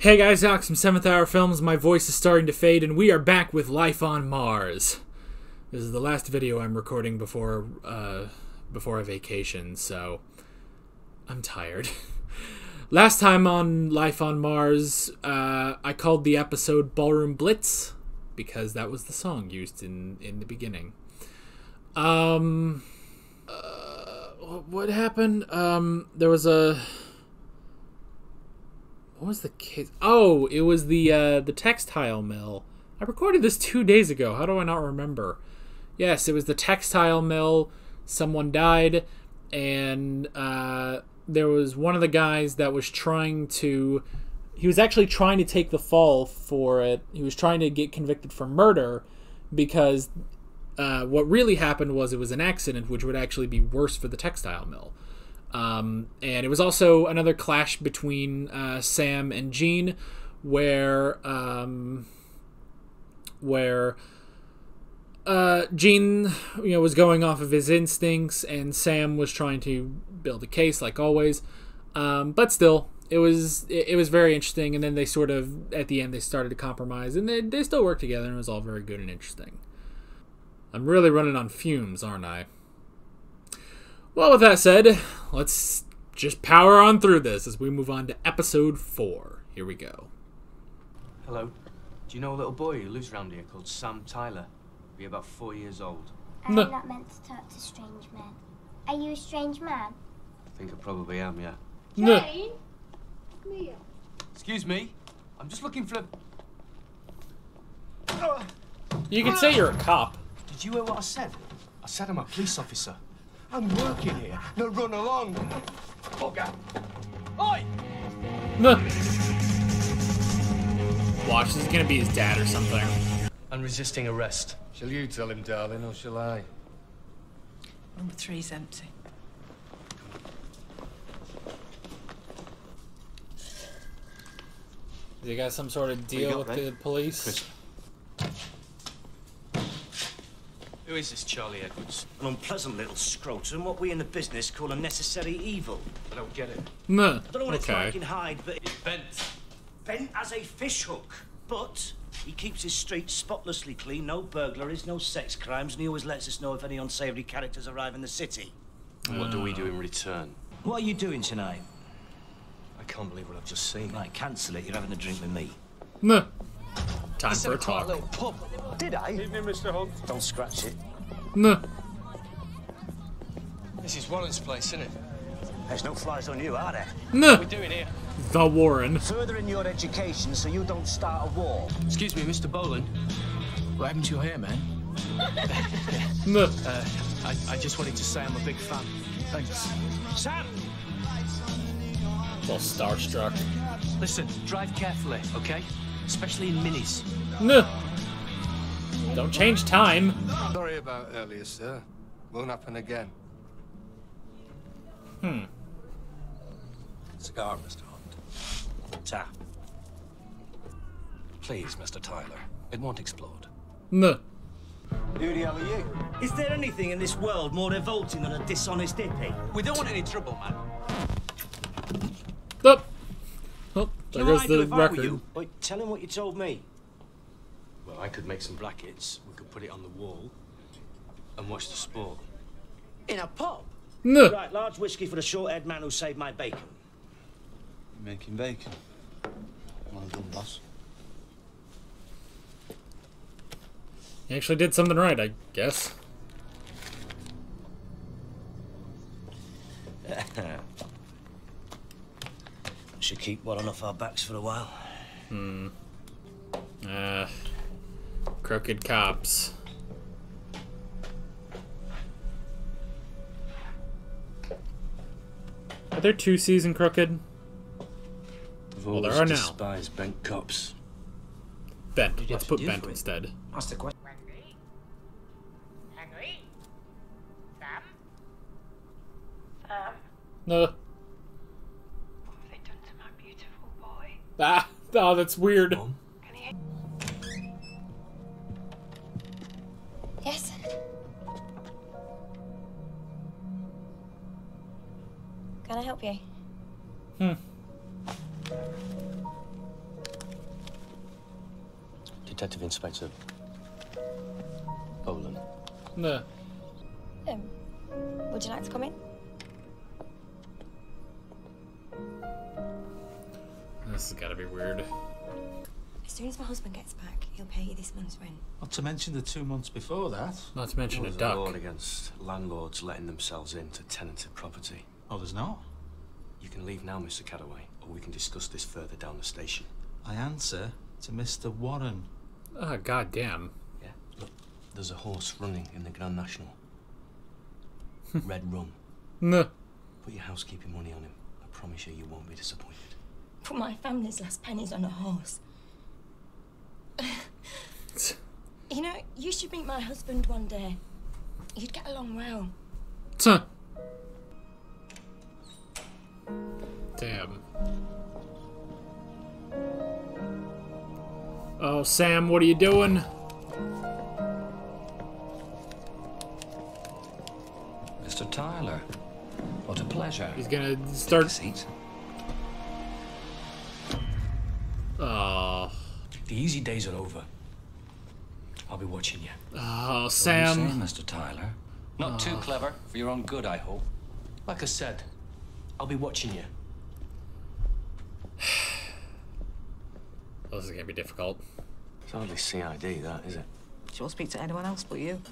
Hey guys, Alex from 7th Hour Films. My voice is starting to fade, and we are back with Life on Mars. This is the last video I'm recording before a vacation, so I'm tired. Last time on Life on Mars, I called the episode Ballroom Blitz, because that was the song used in the beginning. What happened? There was a... What was the case? Oh, it was the textile mill. I recorded this 2 days ago. How do I not remember? Yes, it was the textile mill. Someone died, and there was one of the guys that was trying to... He was actually trying to take the fall for it. He was trying to get convicted for murder because what really happened was it was an accident, which would actually be worse for the textile mill. And it was also another clash between Sam and Gene, where Gene, was going off of his instincts, and Sam was trying to build a case, like always. But still, it was very interesting. And then they sort of, at the end, they started to compromise, and they still worked together, and it was all very good and interesting. I'm really running on fumes, aren't I? Well, with that said, let's just power on through this as we move on to episode 4. Here we go. Hello. Do you know a little boy who lives around here called Sam Tyler? He's about 4 years old. I'm not meant to talk to strange men. Are you a strange man? I think I probably am, yeah. Jane? Come here. Excuse me. I'm just looking for You can say you're a cop. Did you hear what I said? I said I'm a police officer. I'm working here. Now run along. Bugger. Oi! Watch, this is gonna be his dad or something. I'm resisting arrest. Shall you tell him, darling, or shall I? Number 3's empty. You got some sort of deal with the police? Chris. Who is this Charlie Edwards? An unpleasant little scrotum, what we in the business call a necessary evil. I don't get it. No. I don't know what it's like in Hyde, but He's bent. bent as a fishhook. But he keeps his streets spotlessly clean, no burglaries, no sex crimes, and he always lets us know if any unsavoury characters arrive in the city. And what do we do in return? What are you doing tonight? I can't believe what I've just seen. Right, cancel it, you're having a drink with me. No. Time for a talk. little pub. Did I? Evening, Mr. Hunt. Don't scratch it. No. This is Warren's place, isn't it? There's no flies on you, are there? No. What are we doing here? The Warren. Furthering your education so you don't start a war. Excuse me, Mr. Boland. What happened to your hair, man? No. I just wanted to say I'm a big fan. Thanks. Sam! It's all starstruck. Listen, drive carefully, okay? Especially in minis. No. Don't change time. Sorry about earlier, sir. Won't happen again. Cigar, Mr. Hunt. Tap. Please, Mr. Tyler. It won't explode. No. Who the hell are you? Is there anything in this world more revolting than a dishonest hippie? We don't want any trouble, man. Oh. Oh, Do there you know goes what I'd do the if I were record. you? Wait, tell him what you told me. Well, I could make some brackets. We could put it on the wall and watch the sport. In a pub? No. Right, large whiskey for the short-haired man who saved my bacon. Making bacon. Well done, boss. He actually did something right, I guess. Should keep one off our backs for a while. Crooked cops. Are there 2 C's in Crooked? Well, there are now. Despise bent cops. Bent. What'd you Let's have to put do Bent for it? instead. That's the question. Henry? Sam? No. What have they done to my beautiful boy? Ah. Oh, that's weird. Mom? Can he... Yes? Can I help you? Detective Inspector Bolan. Nah. Would you like to come in? This has got to be weird. As soon as my husband gets back, he'll pay you this month's rent. Not to mention the 2 months before that. Not to mention a There's a duck. law against landlords letting themselves into tenanted property. Oh, there's not? You can leave now, Mr. Cadaway, or we can discuss this further down the station. I answer to Mr. Warren. Oh, goddamn. Yeah. Look, there's a horse running in the Grand National. Red Rum. Nah. Put your housekeeping money on him. I promise you, you won't be disappointed. Put my family's last pennies on a horse. You know, you should meet my husband one day. You'd get along well. Tuh. Damn. Oh, Sam, what are you doing? Mr. Tyler, what a pleasure. He's gonna start. Take a seat. Oh. The easy days are over. I'll be watching you. Oh, What do you Sam. say, Mr. Tyler? Not too clever, for your own good, I hope. Like I said, I'll be watching you. This is gonna be difficult. It's hardly CID, that, is it? She won't speak to anyone else but you.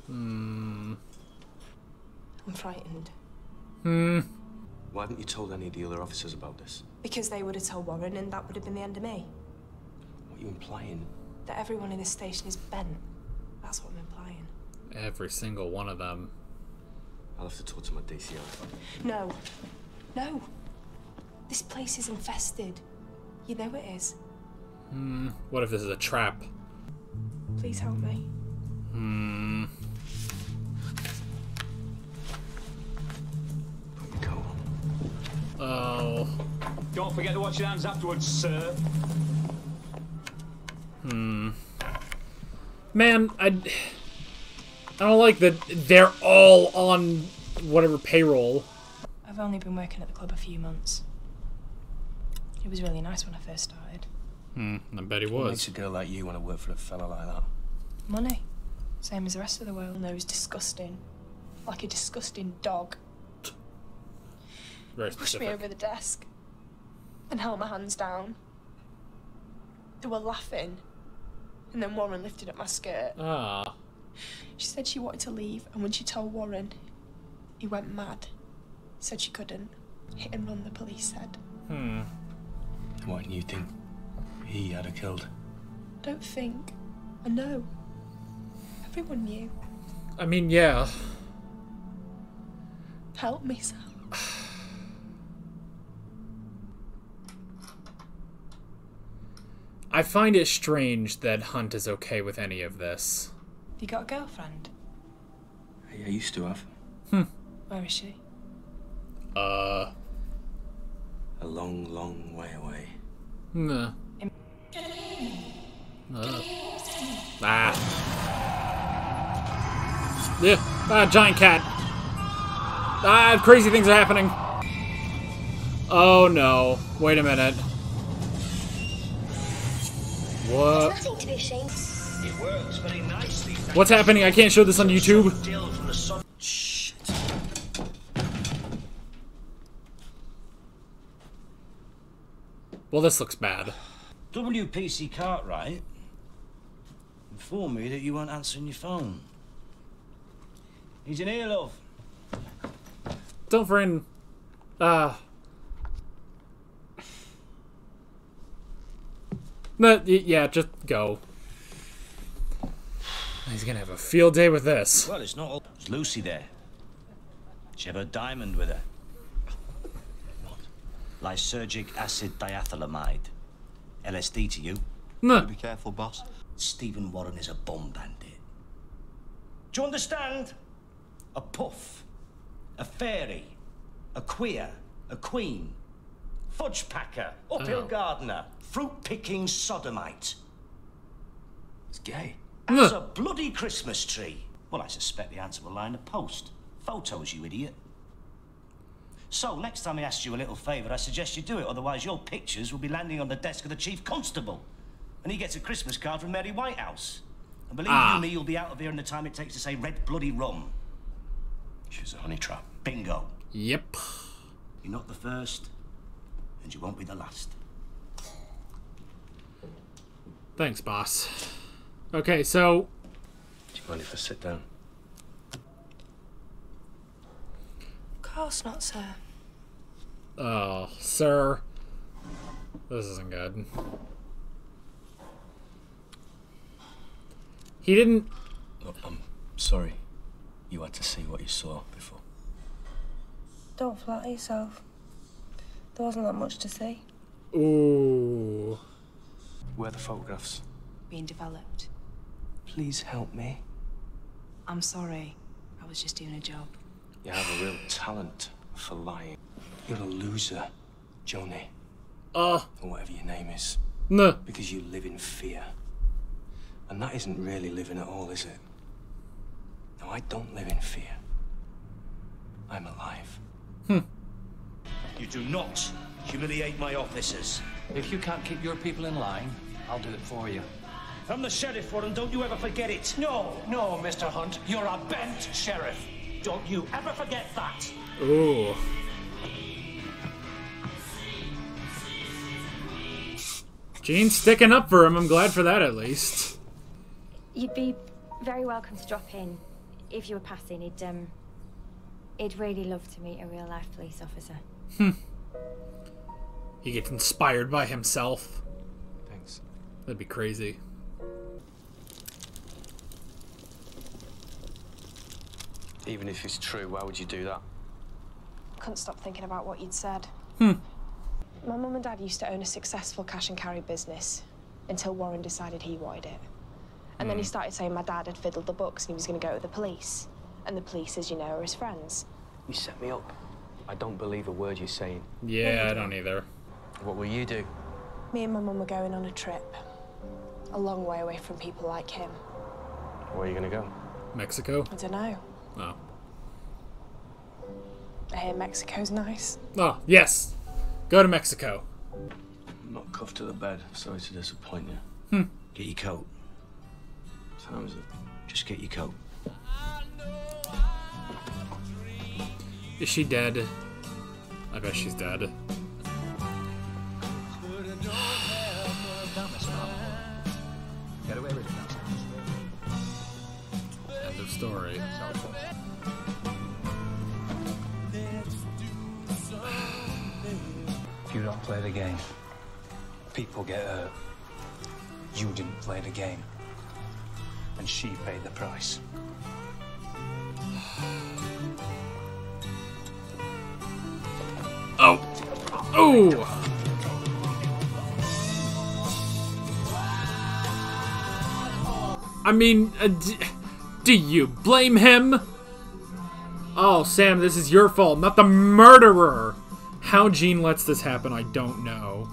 I'm frightened. Why haven't you told any of the other officers about this? Because they would have told Warren and that would have been the end of me. What are you implying? That everyone in this station is bent. That's what I'm implying. Every single one of them. I'll have to talk to my DCI. No. No. This place is infested. You know it is. What if this is a trap? Please help me. Put your coat on. Oh. Don't forget to wash your hands afterwards, sir. Man, I don't like that they're all on whatever payroll. I've only been working at the club a few months. It was really nice when I first started. I bet he What was. makes a girl like you want to work for a fella like that? Money. Same as the rest of the world. And it was disgusting. Like a disgusting dog. Very Pushed me specific. over the desk and held my hands down. They were laughing. And then Warren lifted up my skirt. Ah. She said she wanted to leave, and when she told Warren, he went mad. Said she couldn't. Hit and run, the police said. Why didn't you think he had her killed? Don't think. I know. Everyone knew. I mean, yeah. Help me, Sam. I find it strange that Hunt is okay with any of this. You got a girlfriend? I used to have. Where is she? A long, long way away. Nah. Ah. Yeah. Ah, giant cat. Ah, crazy things are happening. Oh no. Wait a minute. What? Nothing to be ashamed. It works very nicely. What's happening? I can't show this on YouTube. Still from the sun. Shit. Well, this looks bad. WPC Cartwright informed me that you weren't answering your phone. He's in here, love. Don't friend. But yeah, just go. He's gonna have a field day with this. Well, it's not all. It's Lucy there. She have her diamond with her. What? Lysergic acid diethylamide. LSD to you. Nah. Be careful, boss. Stephen Warren is a bum bandit. Do you understand? A puff. A fairy. A queer. A queen. Fudge packer. Uphill gardener. Fruit-picking sodomite. It's gay. As a bloody Christmas tree. Well, I suspect the answer will lie in the post. Photos, you idiot. So, next time I ask you a little favour, I suggest you do it, otherwise your pictures will be landing on the desk of the Chief Constable. And he gets a Christmas card from Mary Whitehouse. And believe you me, you'll be out of here in the time it takes to say red bloody rum. She was a honey trap. Bingo. Yep. You're not the first, and you won't be the last. Thanks, boss. Okay, so... Do you mind if I sit down? Of course not, sir. Oh, sir. This isn't good. He didn't... Look, I'm sorry you had to see what you saw before. Don't flatter yourself. There wasn't that much to see. Ooh. Where are the photographs? Being developed. Please help me. I'm sorry. I was just doing a job. You have a real talent for lying. You're a loser, Joni. Or whatever your name is. No. Because you live in fear. And that isn't really living at all, is it? No, I don't live in fear. I'm alive. You do not humiliate my officers. If you can't keep your people in line, I'll do it for you. I'm the sheriff, Warren. Don't you ever forget it. No, Mr. Hunt. You're a bent sheriff. Don't you ever forget that. Ooh. Gene's sticking up for him. I'm glad for that, at least. You'd be very welcome to drop in if you were passing. He'd really love to meet a real-life police officer. He gets inspired by himself. Thanks. That'd be crazy. Even if it's true, why would you do that? Couldn't stop thinking about what you'd said. My mum and dad used to own a successful cash and carry business until Warren decided he wanted it. And then he started saying my dad had fiddled the books and he was going to go to the police. And the police, as you know, are his friends. You set me up. I don't believe a word you're saying. Yeah, I don't either. What will you do? Me and my mum were going on a trip. A long way away from people like him. Where are you going to go? Mexico? I don't know. Oh. I hear Mexico's nice. Oh, yes. Go to Mexico. I'm not cuffed to the bed. Sorry to disappoint you. Get your coat. What time is it? Just get your coat. Is she dead? I bet she's dead. Get away with it. End of story. If you don't play the game, people get hurt. You didn't play the game. And she paid the price. Oh! Oh! I mean, do you blame him? Oh, Sam, this is your fault, not the murderer! How Gene lets this happen, I don't know.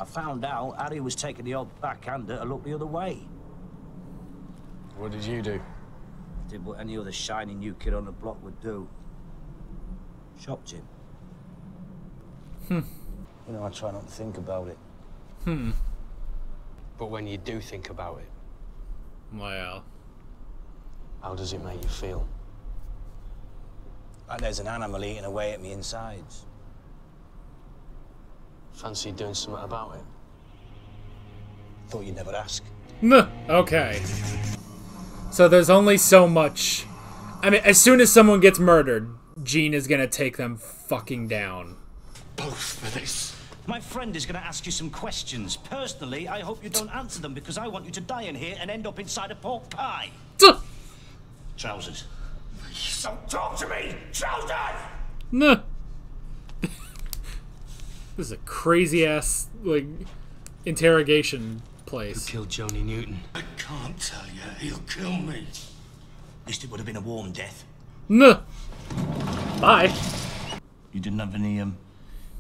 I found out Harry was taking the old backhander to look the other way. What did you do? Did what any other shiny new kid on the block would do. Shopped him. You know, I try not to think about it. But when you do think about it, Well. how does it make you feel? Like there's an animal eating away at me insides. Fancy doing something about it? Thought you'd never ask. Okay. So there's only so much. I mean, as soon as someone gets murdered, Gene is gonna take them fucking down. Both for this. My friend is going to ask you some questions. Personally, I hope you don't answer them because I want you to die in here and end up inside a pork pie. Trousers. Don't talk to me! Trousers! No. This is a crazy ass, like, interrogation place. Who killed Joni Newton? I can't tell you. He'll kill me. At least it would have been a warm death. No. Bye. You didn't have any,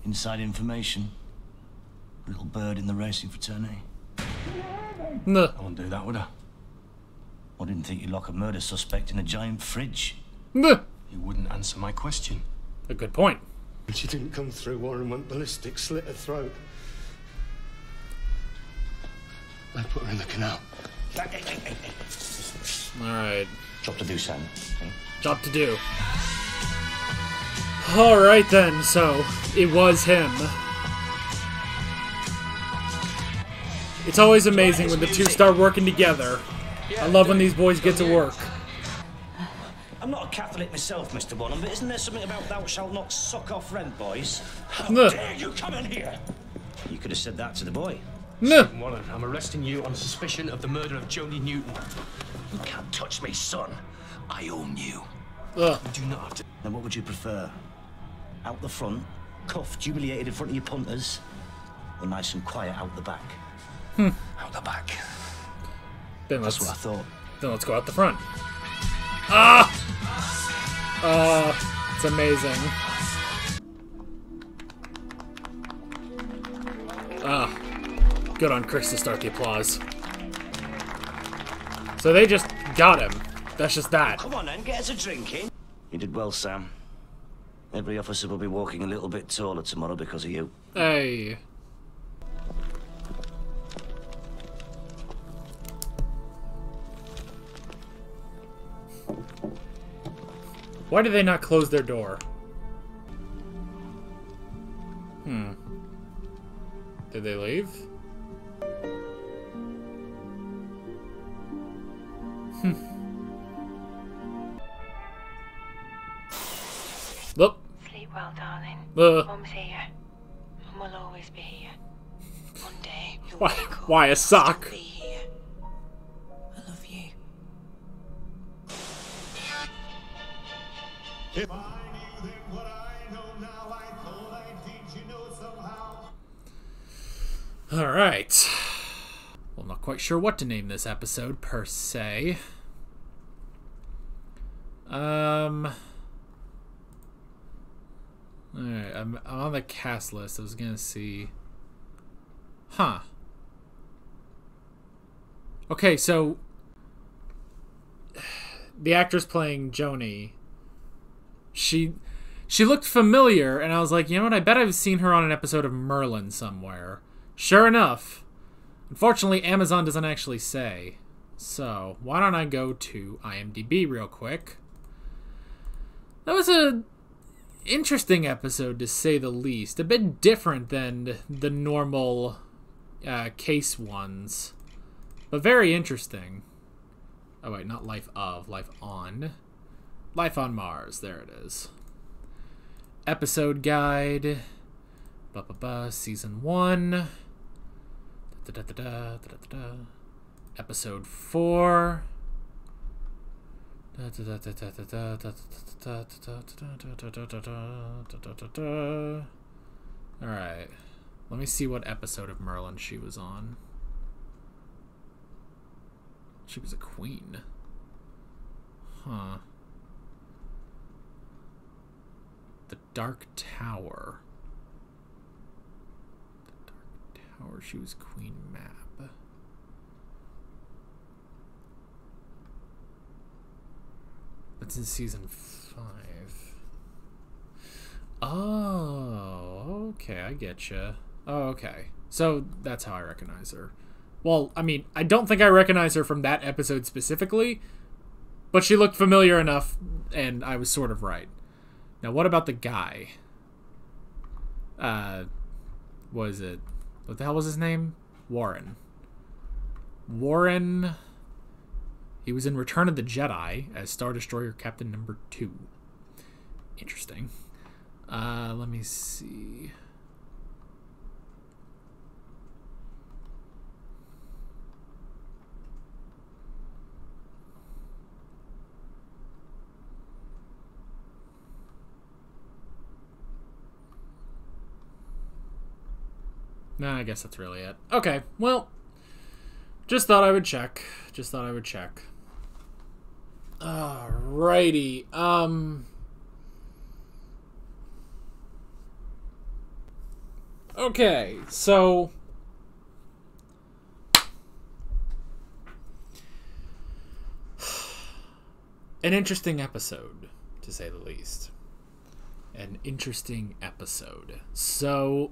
inside information? Little bird in the racing fraternity? No. I won't do that, would I? I didn't think you'd lock a murder suspect in a giant fridge. No. You wouldn't answer my question. A good point. When she didn't come through, Warren went ballistic, slit her throat. I put her in the canal. Alright. Job to do, Sam. Okay? Job to do. Alright then, so it was him. It's always amazing when the two start working together. I love when these boys get to work. I'm not a Catholic myself, Mr. Bonham, but isn't there something about thou shalt not suck off rent, boys? How dare you come in here? You could have said that to the boy. Stephen Warren, I'm arresting you on suspicion of the murder of Joni Newton. You can't touch me, son. I own you. Ugh. You do not have to... Then what would you prefer? Out the front, cuffed, humiliated in front of your punters, or nice and quiet out the back? Out the back. Then That's what I thought. Then let's go out the front. Ah! It's amazing. Good on Chris to start the applause. So they just got him. That's just that. Come on then, get us a drink in. You did well, Sam. Every officer will be walking a little bit taller tomorrow because of you. Hey. Why did they not close their door? Did they leave? Look. Sleep well, darling. Mum's here. Mum will always be here. One day you'll wake up. Why a sock? Be here. I love you. If I knew then what I know now, I thought I'd teach you know somehow. Alright. Well, I'm not quite sure what to name this episode, per se. Alright, I'm on the cast list. I was gonna see... Huh. Okay, so... The actress playing Joni... She looked familiar, and I was like, you know what, I bet I've seen her on an episode of Merlin somewhere. Sure enough. Unfortunately, Amazon doesn't actually say. So, why don't I go to IMDb real quick. That was a interesting episode, to say the least. A bit different than the normal case ones. But very interesting. Oh wait, not Life of, Life On. Life on Mars, there it is. Episode guide. Season 1. Episode 4. Alright. Let me see what episode of Merlin she was on. She was a queen. Huh. The Dark Tower. The Dark Tower. She was Queen Mab. That's in season 5. Oh, okay, I getcha. Oh, okay. So that's how I recognize her. Well, I mean, I don't think I recognize her from that episode specifically, but she looked familiar enough, and I was sort of right. Now, what about the guy? What the hell was his name? Warren. Warren... He was in Return of the Jedi as Star Destroyer Captain No. 2. Interesting. Let me see. Nah, I guess that's really it. Okay, well, just thought I would check. Alrighty, okay, so an interesting episode, to say the least. An interesting episode. So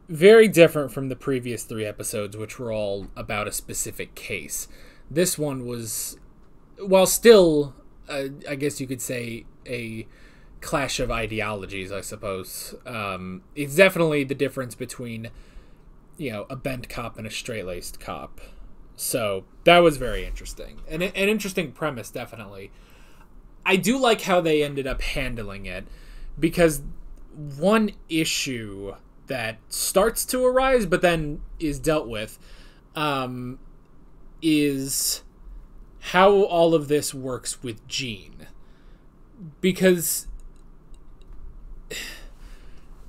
very different from the previous 3 episodes, which were all about a specific case. This one was, while still, I guess you could say, a clash of ideologies, I suppose. It's definitely the difference between, a bent cop and a straight-laced cop. So that was very interesting. An interesting premise, definitely. I do like how they ended up handling it, because one issue that starts to arise but then is dealt with is how all of this works with Gene. Because...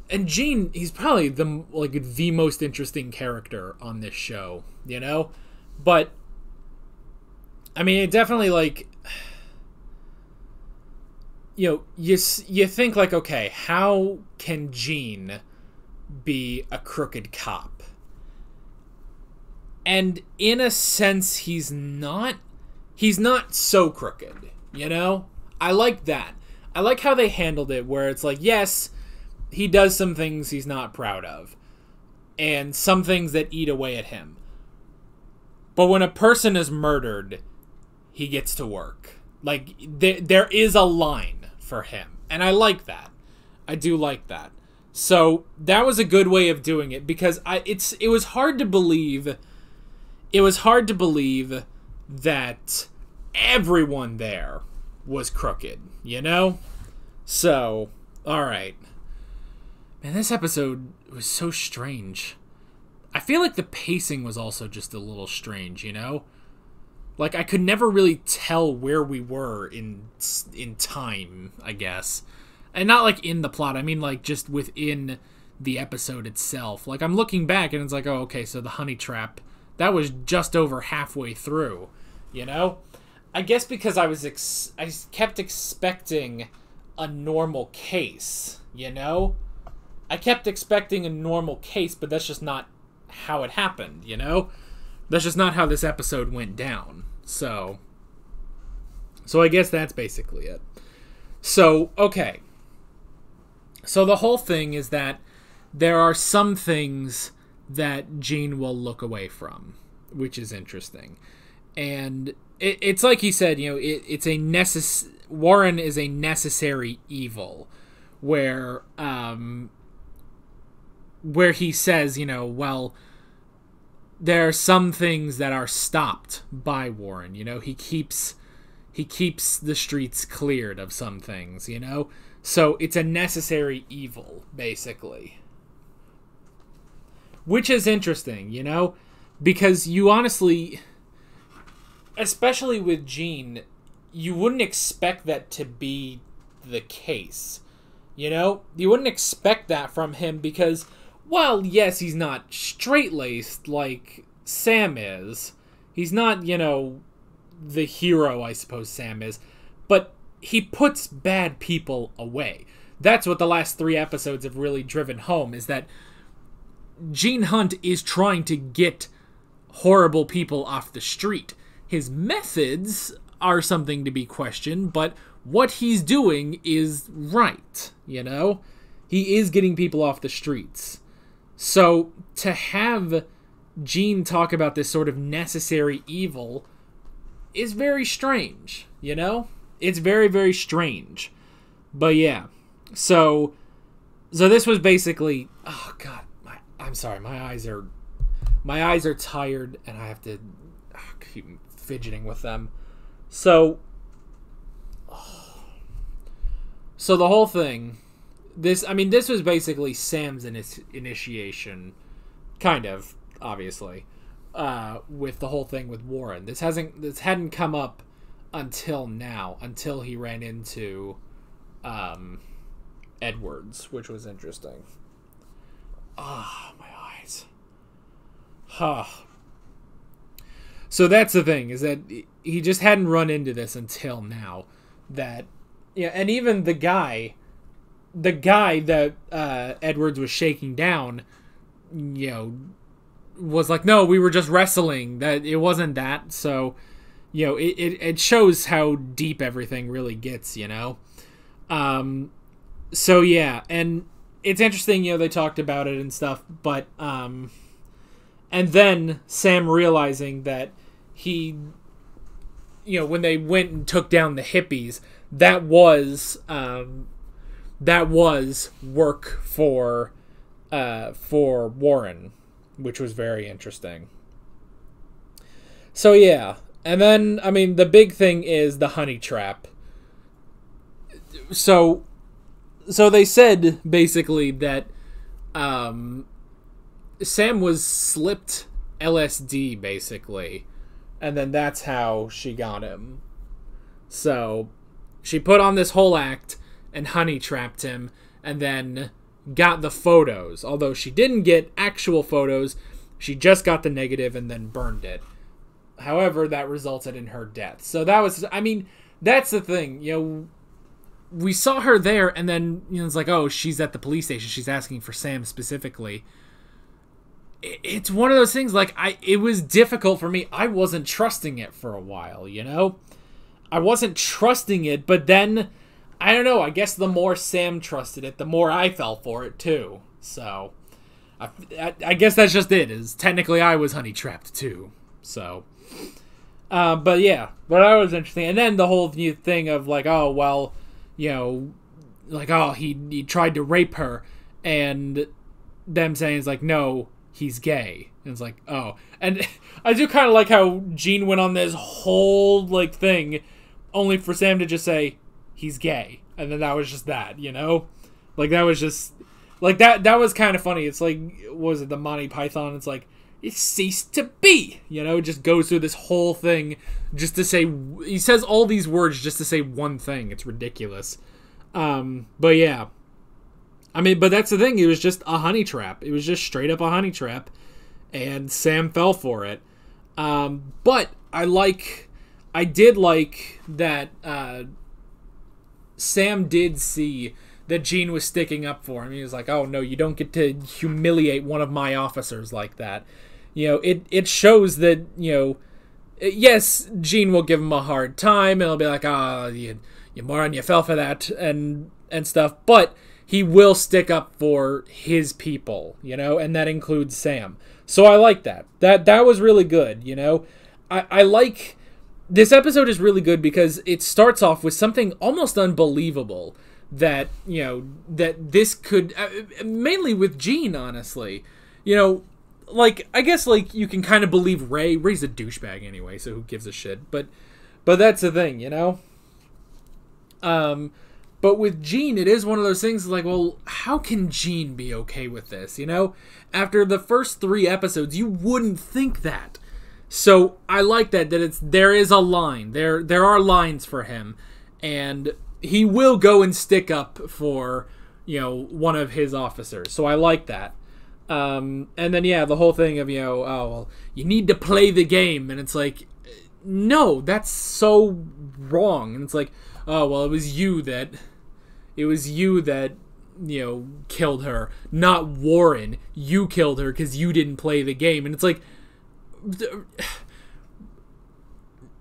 And Gene, he's probably the most interesting character on this show, But, I mean, it definitely, you think, okay, how can Gene be a crooked cop? And in a sense, he's not so crooked, I like that. I like how they handled it, where it's yes, he does some things he's not proud of, and some things that eat away at him. But when a person is murdered, he gets to work. There is a line for him. And I like that. I do like that. So, that was a good way of doing it, because it was hard to believe... It was hard to believe that everyone there was crooked, So, alright. Man, this episode was so strange. I feel like the pacing was also just a little strange, I could never really tell where we were in time, I guess. And not in the plot, I mean just within the episode itself. I'm looking back and it's oh, okay, so the honey trap, that was just over halfway through, I guess because I kept expecting a normal case, I kept expecting a normal case, but that's just not how it happened, That's just not how this episode went down. So I guess that's basically it. So, okay. So the whole thing is that there are some things that Gene will look away from, which is interesting. And it's like he said, it's a Warren is a necessary evil, where he says, well, there are some things that are stopped by Warren. He keeps the streets cleared of some things. So it's a necessary evil, basically, which is interesting. Because you honestly, especially with Gene, you wouldn't expect that to be the case. You wouldn't expect that from him, because while, yes, he's not straight-laced like Sam is, he's not, the hero, I suppose Sam is, but he puts bad people away. That's what the last 3 episodes have really driven home, is that Gene Hunt is trying to get horrible people off the street. His methods are something to be questioned, but what he's doing is right, He is getting people off the streets. So, to have Gene talk about this sort of necessary evil is very strange, It's very, very strange. But yeah. So this was basically... Oh, God. I'm sorry. My eyes are tired, and I have to keep fidgeting with them. So the whole thing... This was basically Sam's initiation, kind of, obviously, with the whole thing with Warren. This hadn't come up until now, until he ran into Edwards, which was interesting. Ah, my eyes. Huh. So that's the thing, is that he just hadn't run into this until now. And even the guy that Edwards was shaking down, was like, no, we were just wrestling. That it wasn't that. So, it shows how deep everything really gets, So yeah, and it's interesting, you know, they talked about it and stuff, but, and then Sam realizing that he, you know, when they went and took down the hippies, that was work for Warren, which was very interesting. So yeah, and then, I mean, the big thing is the honey trap. So they said, basically, that Sam was slipped LSD, basically, and then that's how she got him. So she put on this whole act and honey trapped him, and then got the photos. Although she didn't get actual photos, she just got the negative and then burned it. However, that resulted in her death. So that was, I mean, that's the thing, you know, we saw her there, and then, you know, it's like, oh, she's at the police station, she's asking for Sam specifically. It's one of those things, like, it was difficult for me. I wasn't trusting it for a while, you know? I wasn't trusting it, but then, I don't know, I guess the more Sam trusted it, the more I fell for it, too. So, I guess that's just it, is technically I was honey trapped, too. So, but yeah, but that was interesting. And then the whole new thing of, like, oh, well, you know, like, oh, he tried to rape her, and them saying, it's like, no, he's gay. And it's like, oh. And I do kind of like how Jean went on this whole, like, thing, only for Sam to just say, he's gay. And then that was just that, you know? Like, that was just, like, that was kind of funny. It's like, what was it, the Monty Python? It's like, it ceased to be, you know? It just goes through this whole thing just to say, he says all these words just to say one thing. It's ridiculous. But yeah. I mean, but that's the thing. It was just a honey trap. It was just straight up a honey trap. And Sam fell for it. But I did like that Sam did see that Jean was sticking up for him. He was like, oh no, you don't get to humiliate one of my officers like that. You know, it shows that, you know, yes, Jean will give him a hard time, and he'll be like, oh, you moron, you fell for that, and stuff, but he will stick up for his people, you know, and that includes Sam. So I like that. That was really good, you know. I like, this episode is really good because it starts off with something almost unbelievable that, you know, that this could, mainly with Jean, honestly, you know, like, I guess, like, you can kind of believe Ray's a douchebag anyway, so who gives a shit, but that's the thing, you know? But with Jean, it is one of those things like, well, how can Jean be okay with this, you know? After the first 3 episodes, you wouldn't think that. So, I like that there is a line, there are lines for him, and he will go and stick up for, you know, one of his officers, so I like that. And then, yeah, the whole thing of, you know, oh, well, you need to play the game, and it's like, no, that's so wrong. And it's like, oh, well, it was you that, you know, killed her, not Warren. You killed her because you didn't play the game. And it's like,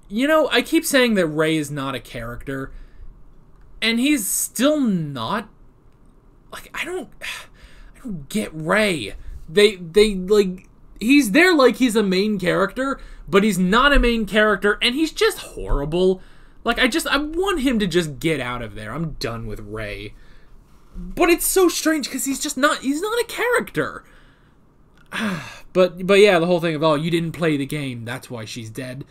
you know, I keep saying that Ray is not a character, and he's still not, like, I don't get Ray. They like, he's there like he's a main character, but he's not a main character, and he's just horrible. Like, I want him to just get out of there. I'm done with Ray. But it's so strange because he's not a character. But yeah, the whole thing of, oh, you didn't play the game, that's why she's dead.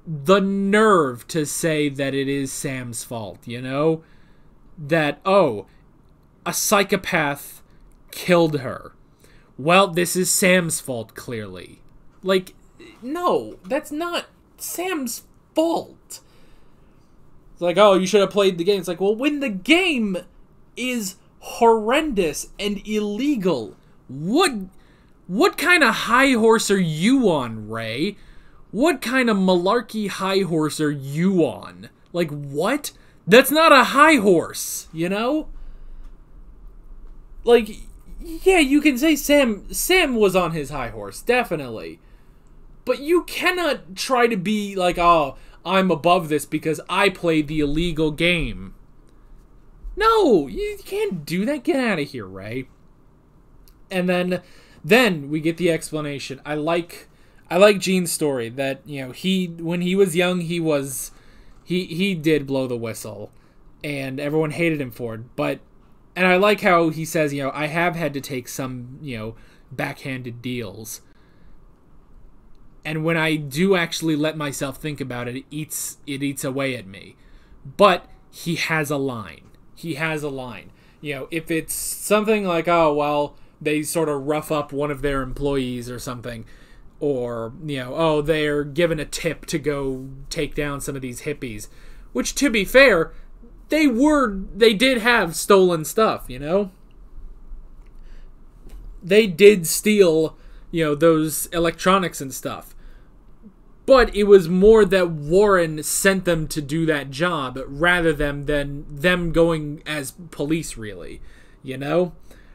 The nerve to say that it is Sam's fault, you know? That, oh, a psychopath killed her. Well, this is Sam's fault, clearly. Like, no, that's not Sam's fault. It's like, oh, you should have played the game. It's like, well, when the game is horrendous and illegal, what kind of high horse are you on, Ray? What kind of malarkey high horse are you on? Like, what? That's not a high horse, you know? Like, yeah, you can say Sam was on his high horse, definitely. But you cannot try to be like, oh, I'm above this because I played the illegal game. No, you can't do that. Get out of here, Ray. And then we get the explanation. I like Gene's story that, you know, when he was young, he did blow the whistle, and everyone hated him for it. And I like how he says, you know, I have had to take some, you know, backhanded deals. And when I do actually let myself think about it, it eats away at me. But he has a line. He has a line. You know, if it's something like, oh, well, they sort of rough up one of their employees or something, or, you know, oh, they're given a tip to go take down some of these hippies, which, to be fair, they did have stolen stuff, you know? They did steal, you know, those electronics and stuff. But it was more that Warren sent them to do that job rather than them going as police, really, you know?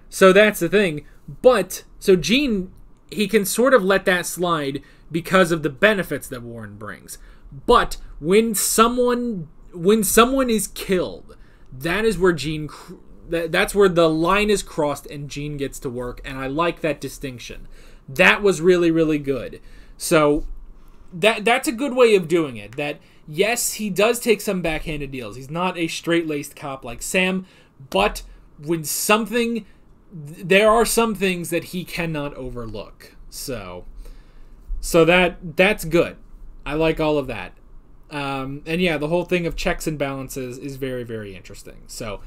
So that's the thing. But, so Gene, he can sort of let that slide because of the benefits that Warren brings. But when someone is killed, that is where that's where the line is crossed and Gene gets to work, and I like that distinction. That was really, really good. So that's a good way of doing it. That, yes, he does take some backhanded deals. He's not a straight-laced cop like Sam, but when there are some things that he cannot overlook. So that's good. I like all of that. And yeah, the whole thing of checks and balances is very, very interesting. So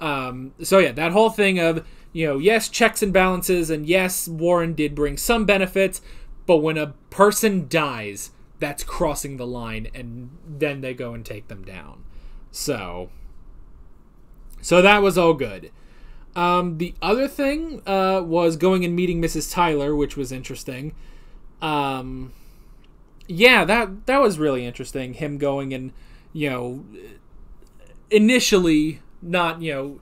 yeah, that whole thing of, you know, yes, checks and balances, and yes, Warren did bring some benefits, but when a person dies, that's crossing the line, and then they go and take them down. So that was all good. The other thing was going and meeting Mrs. Tyler, which was interesting. Yeah, that was really interesting. Him going and, you know, initially not, you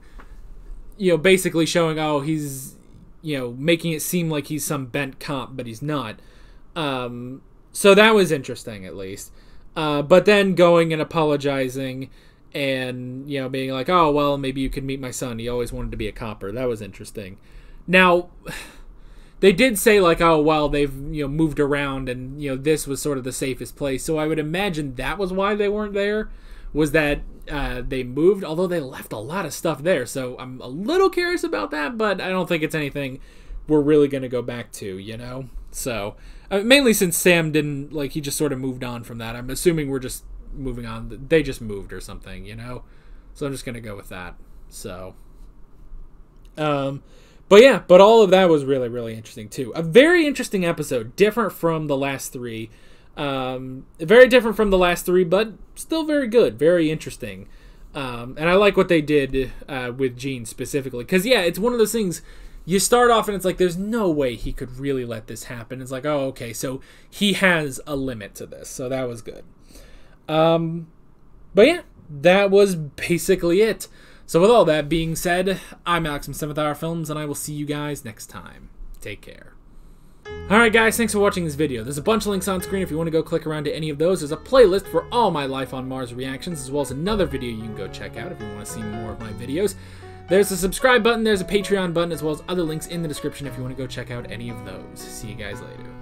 know, basically showing, oh, he's, you know, making it seem like he's some bent cop, but he's not. So that was interesting, at least. But then going and apologizing and, you know, being like, oh, well, maybe you could meet my son. He always wanted to be a copper. That was interesting. Now, they did say, like, oh, well, they've, you know, moved around and, you know, this was sort of the safest place. So I would imagine that was why they weren't there, was that they moved, although they left a lot of stuff there. So I'm a little curious about that, but I don't think it's anything we're really going to go back to, you know? So, mainly since Sam didn't, like, he just sort of moved on from that. I'm assuming we're just moving on. They just moved or something, you know? So I'm just going to go with that. So, but yeah, but all of that was really, really interesting too. A very interesting episode, different from the last three. Very different from the last three, but still very good, very interesting. And I like what they did with Gene specifically. Because, yeah, it's one of those things, you start off and it's like, there's no way he could really let this happen. It's like, oh, okay, so he has a limit to this. So that was good. But yeah, that was basically it. So with all that being said, I'm Alex from 7th Hour Films, and I will see you guys next time. Take care. Alright guys, thanks for watching this video. There's a bunch of links on screen if you want to go click around to any of those. There's a playlist for all my Life on Mars reactions, as well as another video you can go check out if you want to see more of my videos. There's a subscribe button, there's a Patreon button, as well as other links in the description if you want to go check out any of those. See you guys later.